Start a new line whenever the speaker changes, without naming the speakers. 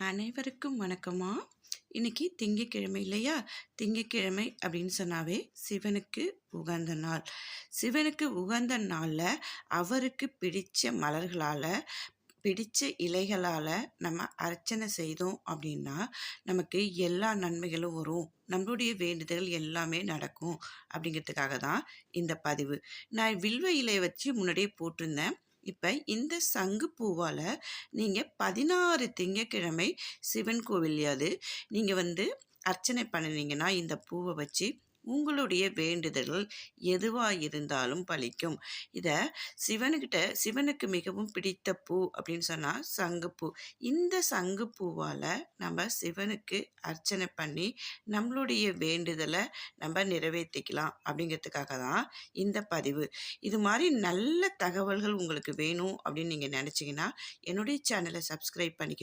அனைவருக்கும் வணக்கமா. இன்னைக்கு திங்கட்கிழமை இல்லையா? திங்கட்கிழமை அப்படின்னு சொன்னாவே சிவனுக்கு உகந்த நாள். சிவனுக்கு உகந்த நாளில் அவருக்கு பிடிச்ச மலர்களால் பிடிச்ச இலைகளால் நம்ம அர்ச்சனை செய்தோம் அப்படின்னா நமக்கு எல்லா நன்மைகளும் வரும், நம்மளுடைய வேண்டுதல் எல்லாமே நடக்கும். அப்படிங்கிறதுக்காக தான் இந்த பதிவு. நான் வில்வ இலையை வச்சு முன்னாடியே போட்டிருந்தேன். இப்போ இந்த சங்கு பூவால் நீங்கள் 16 திங்கட்கிழமை சிவன் கோவில்லையாவது நீங்கள் அர்ச்சனை பண்ணினீங்கன்னா இந்த பூவை வச்சு உங்களுடைய வேண்டுதல்கள் எதுவாக இருந்தாலும் பலிக்கும். இதை சிவனுக்கு மிகவும் பிடித்த பூ அப்படின்னு சொன்னால் சங்குப்பூ. இந்த சங்குப்பூவால் நம்ம சிவனுக்கு அர்ச்சனை பண்ணி நம்மளுடைய வேண்டுதலை நம்ம நிறைவேற்றிக்கலாம். அப்படிங்கிறதுக்காக தான் இந்த பதிவு. இது மாதிரி நல்ல தகவல்கள் உங்களுக்கு வேணும் அப்படின்னு நீங்கள் நினச்சிங்கன்னா என்னுடைய சேனலை சப்ஸ்கிரைப் பண்ணிக்க.